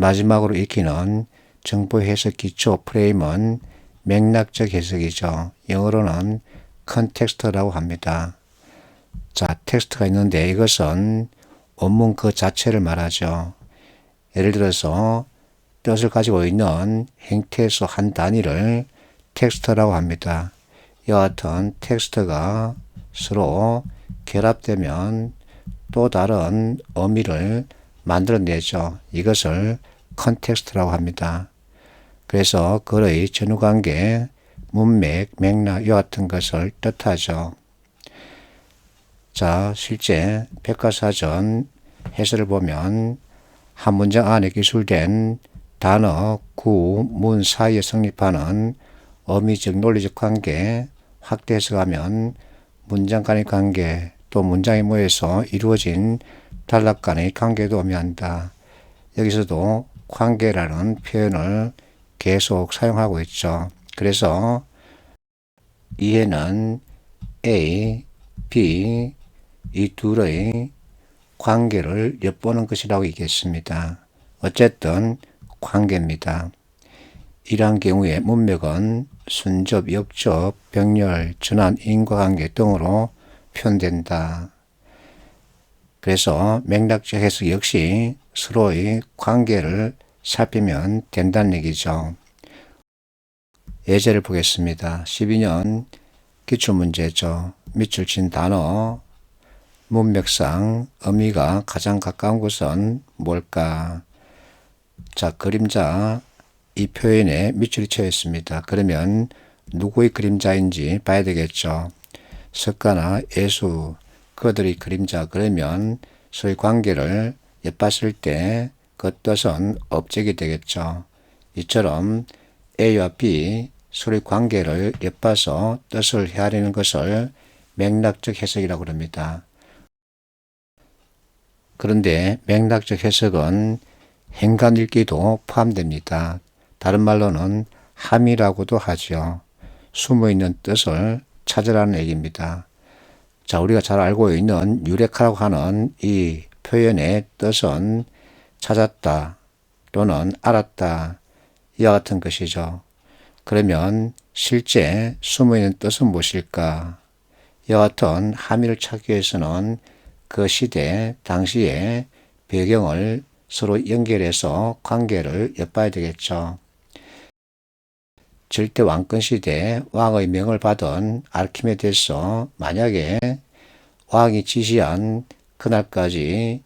마지막으로 익히는 정보 해석 기초 프레임은 맥락적 해석이죠. 영어로는 컨텍스트라고 합니다. 자, 텍스트가 있는데 이것은 원문 그 자체를 말하죠. 예를 들어서 뜻을 가지고 있는 행태에서 한 단위를 텍스트라고 합니다. 이와 같은 텍스트가 서로 결합되면 또 다른 의미를 만들어내죠. 이것을 컨텍스트라고 합니다. 그래서 글의 전후관계, 문맥, 맥락 이와 같은 것을 뜻하죠. 자, 실제 백과사전 해설을 보면 한 문장 안에 기술된 단어, 구, 문 사이에 성립하는 의미적, 논리적 관계 확대 해석하면 문장 간의 관계, 또 문장이 모여서 이루어진 단락 간의 관계도 의미한다. 여기서도 관계라는 표현을 계속 사용하고 있죠. 그래서 이해는 A, B 이 둘의 관계를 엿보는 것이라고 얘기했습니다. 어쨌든 관계입니다. 이러한 경우에 문맥은 순접, 역접, 병렬, 전환, 인과관계 등으로 표현된다. 그래서 맥락적 해석 역시 서로의 관계를 살피면 된다는 얘기죠. 예제를 보겠습니다. 12년 기출문제죠. 밑줄 친 단어, 문맥상 의미가 가장 가까운 것은 뭘까? 자, 그림자 이 표현에 밑줄이 쳐져 있습니다. 그러면 누구의 그림자인지 봐야 되겠죠. 석가나 예수, 그들의 그림자. 그러면 서로의 관계를 엿봤을 때 그 뜻은 업적이 되겠죠. 이처럼 A와 B 서로의 관계를 엿봐서 뜻을 헤아리는 것을 맥락적 해석이라고 합니다. 그런데 맥락적 해석은 행간 읽기도 포함됩니다. 다른 말로는 함의라고도 하죠. 숨어있는 뜻을 찾으라는 얘기입니다. 자, 우리가 잘 알고 있는 유레카라고 하는 이 표현의 뜻은 찾았다 또는 알았다 이와 같은 것이죠. 그러면 실제 숨어있는 뜻은 무엇일까? 이와 같은 함의를 찾기 위해서는 그 시대 당시의 배경을 서로 연결해서 관계를 엿봐야 되겠죠. 절대 왕권 시대 왕의 명을 받은 아르키메데스, 만약에 왕이 지시한 그날까지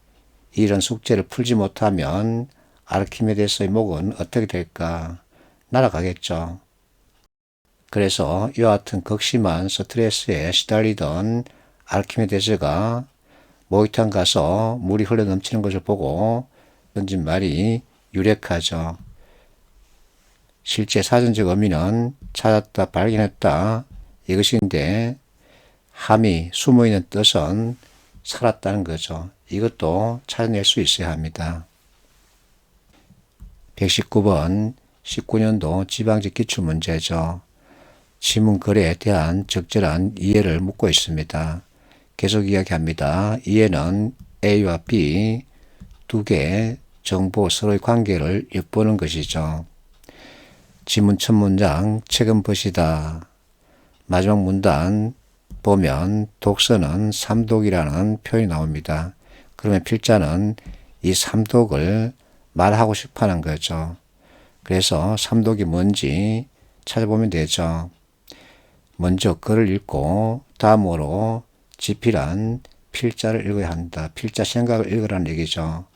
이런 숙제를 풀지 못하면 아르키메데스의 목은 어떻게 될까? 날아가겠죠. 그래서 이와 같은 극심한 스트레스에 시달리던 아르키메데스가 목욕탕 가서 물이 흘러 넘치는 것을 보고 던진 말이 유레카죠. 실제 사전적 의미는 찾았다, 발견했다 이것인데 함이 숨어있는 뜻은 살았다는 거죠. 이것도 찾아낼 수 있어야 합니다. 119번 19년도 지방직 기출문제죠. 지문글에 대한 적절한 이해를 묻고 있습니다. 계속 이야기합니다. 이해는 A와 B 두 개의 정보 서로의 관계를 엿보는 것이죠. 지문 첫 문장 책은 벗이다. 마지막 문단 보면 독서는 삼독이라는 표현이 나옵니다. 그러면 필자는 이 삼독을 말하고 싶어하는 거죠. 그래서 삼독이 뭔지 찾아보면 되죠. 먼저 글을 읽고 다음으로 지필한 필자를 읽어야 한다. 필자 생각을 읽으라는 얘기죠.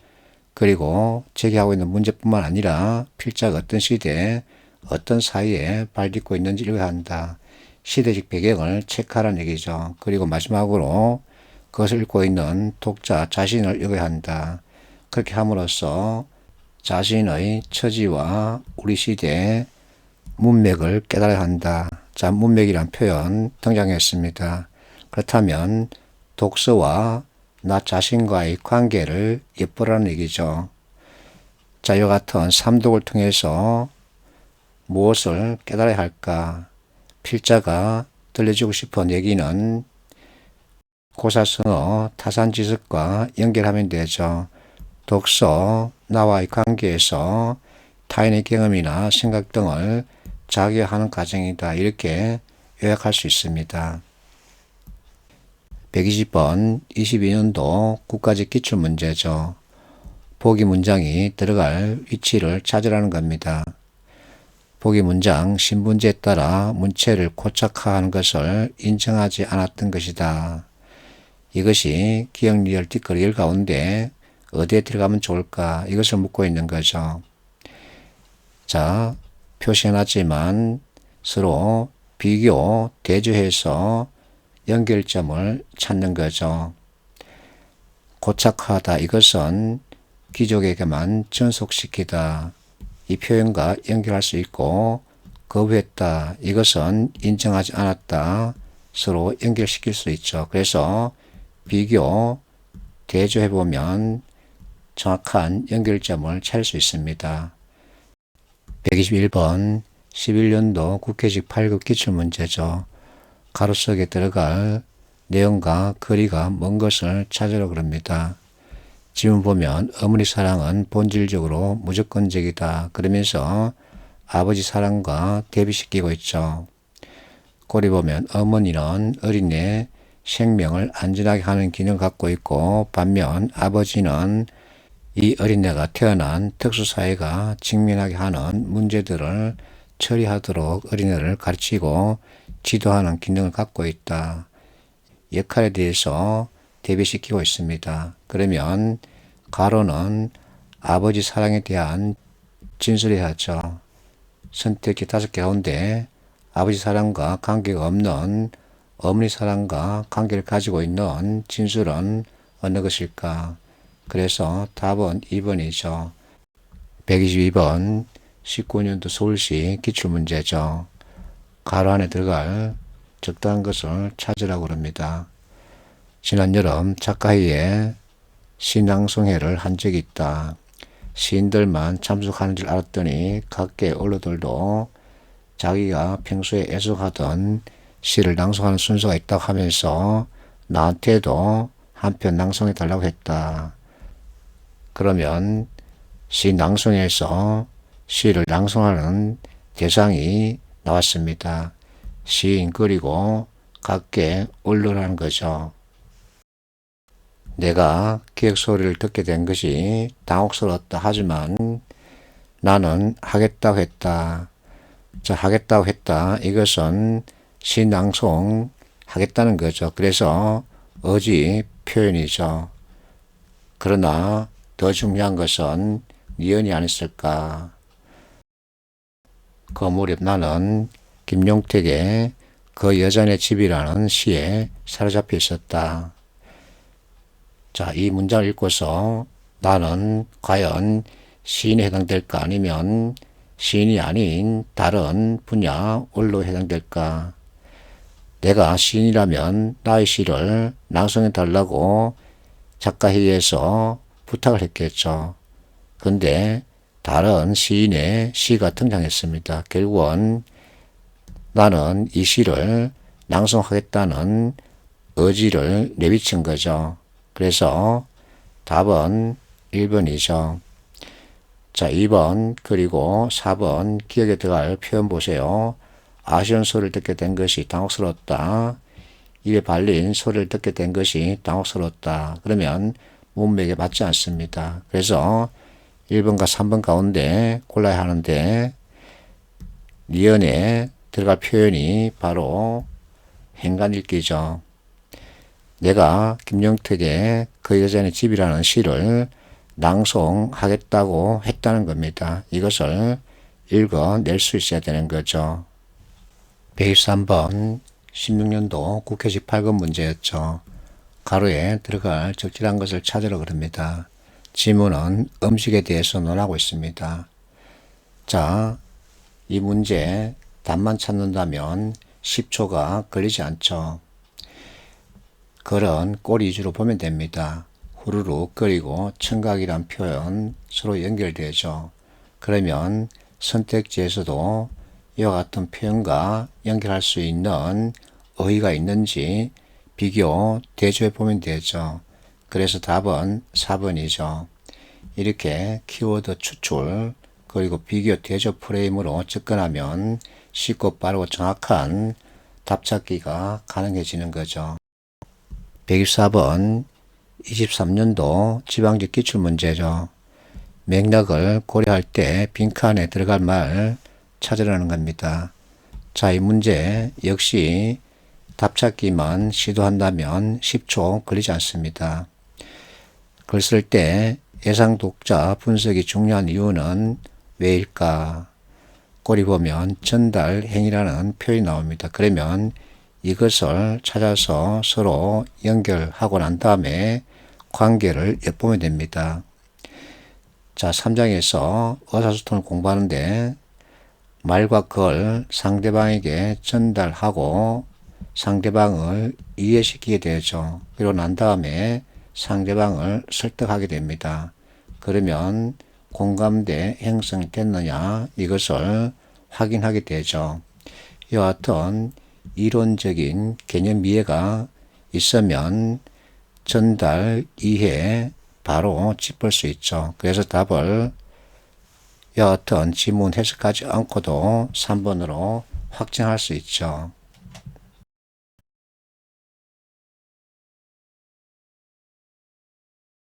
그리고 제기하고 있는 문제뿐만 아니라 필자가 어떤 시대에 어떤 사이에 발딛고 있는지 읽어야 한다. 시대적 배경을 체크하라는 얘기죠. 그리고 마지막으로 그것을 읽고 있는 독자 자신을 읽어야 한다. 그렇게 함으로써 자신의 처지와 우리 시대의 문맥을 깨달아야 한다. 자, 문맥이란 표현 등장했습니다. 그렇다면 독서와 나 자신과의 관계를 엿보라는 얘기죠. 자, 이와 같은 삼독을 통해서 무엇을 깨달아야 할까? 필자가 들려주고 싶은 얘기는 고사성어 타산지석과 연결하면 되죠. 독서, 나와의 관계에서 타인의 경험이나 생각 등을 자기화하는 과정이다. 이렇게 요약할 수 있습니다. 120번 22년도 국가직 기출문제죠. 보기 문장이 들어갈 위치를 찾으라는 겁니다. 보기 문장 신분제에 따라 문체를 고착화하는 것을 인정하지 않았던 것이다. 이것이 기억 리얼 띠거리 가운데 어디에 들어가면 좋을까? 이것을 묻고 있는 거죠. 자, 표시해놨지만 서로 비교, 대조해서 연결점을 찾는 거죠. 고착화하다. 이것은 귀족에게만 전속시키다. 이 표현과 연결할 수 있고, 거부했다. 이것은 인정하지 않았다. 서로 연결시킬 수 있죠. 그래서 비교, 대조해보면 정확한 연결점을 찾을 수 있습니다. 121번 11년도 국회직 8급 기출문제죠. 가로 속에 들어갈 내용과 거리가 먼 것을 찾으라 그럽니다. 지금 보면 어머니 사랑은 본질적으로 무조건적이다. 그러면서 아버지 사랑과 대비시키고 있죠. 꼬리 보면 어머니는 어린애 생명을 안전하게 하는 기능을 갖고 있고, 반면 아버지는 이 어린애가 태어난 특수사회가 직면하게 하는 문제들을 처리하도록 어린애를 가르치고 지도하는 기능을 갖고 있다. 역할에 대해서 대비시키고 있습니다. 그러면 가로는 아버지 사랑에 대한 진술이야 하죠. 선택지 5개 가운데 아버지 사랑과 관계가 없는 어머니 사랑과 관계를 가지고 있는 진술은 어느 것일까? 그래서 답은 2번이죠. 122번 19년도 서울시 기출문제죠. 가로 안에 들어갈 적당한 것을 찾으라고 합니다. 지난 여름 작가회의에 시낭송회를 한 적이 있다. 시인들만 참석하는 줄 알았더니 각계 언론들도 자기가 평소에 애석하던 시를 낭송하는 순서가 있다고 하면서 나한테도 한 편 낭송해 달라고 했다. 그러면 시 낭송에서 시를 낭송하는 대상이 나왔습니다. 시인 그리고 각계 언론하는 거죠. 내가 기획 소리를 듣게 된 것이 당혹스러웠다. 하지만 나는 하겠다고 했다. 자, 하겠다고 했다. 이것은 시 낭송 하겠다는 거죠. 그래서 의지 표현이죠. 그러나 더 중요한 것은 니은이 아니었을까. 그 무렵 나는 김용택의 그 여자네 집이라는 시에 사로잡혀 있었다. 자, 이 문장을 읽고서 나는 과연 시인에 해당될까 아니면 시인이 아닌 다른 분야 원로에 해당될까? 내가 시인이라면 나의 시를 낭송해 달라고 작가회의에서 부탁을 했겠죠. 근데 다른 시인의 시가 등장했습니다. 결국은 나는 이 시를 낭송하겠다는 의지를 내비친 거죠. 그래서 답은 1번이죠. 자, 2번 그리고 4번 기억에 들어갈 표현 보세요. 아쉬운 소리를 듣게 된 것이 당혹스러웠다. 입에 발린 소리를 듣게 된 것이 당혹스러웠다. 그러면 문맥에 맞지 않습니다. 그래서 1번과 3번 가운데 골라야 하는데 니은에 들어갈 표현이 바로 행간 읽기죠. 내가 김영택의 그 여자의 집이라는 시를 낭송하겠다고 했다는 겁니다. 이것을 읽어낼 수 있어야 되는 거죠. 123번 16년도 국회직 8급 문제였죠. 가로에 들어갈 적절한 것을 찾으라 그럽니다. 지문은 음식에 대해서 논하고 있습니다. 자, 이 문제 답만 찾는다면 10초가 걸리지 않죠. 글은 꼬리 위주로 보면 됩니다. 후루룩 거리고 청각이란 표현 서로 연결되죠. 그러면 선택지에서도 이와 같은 표현과 연결할 수 있는 어휘가 있는지 비교, 대조해 보면 되죠. 그래서 답은 4번이죠. 이렇게 키워드 추출 그리고 비교 대조 프레임으로 접근하면 쉽고 빠르고 정확한 답찾기가 가능해지는 거죠. 124번 23년도 지방직 기출문제죠. 맥락을 고려할 때 빈칸에 들어갈 말 찾으라는 겁니다. 자, 이 문제 역시 답찾기만 시도한다면 10초 걸리지 않습니다. 글 쓸 때 예상 독자 분석이 중요한 이유는 왜일까? 꼬리 보면 전달 행위라는 표현이 나옵니다. 그러면 이것을 찾아서 서로 연결하고 난 다음에 관계를 엿보면 됩니다. 자, 3장에서 의사소통을 공부하는데 말과 글 상대방에게 전달하고 상대방을 이해시키게 되죠. 그리고 난 다음에 상대방을 설득하게 됩니다. 그러면 공감대 형성됐느냐 이것을 확인하게 되죠. 이와 같은 이론적인 개념 이해가 있으면 전달, 이해 바로 짚을 수 있죠. 그래서 답을 이와 같은 지문 해석하지 않고도 3번으로 확정할 수 있죠.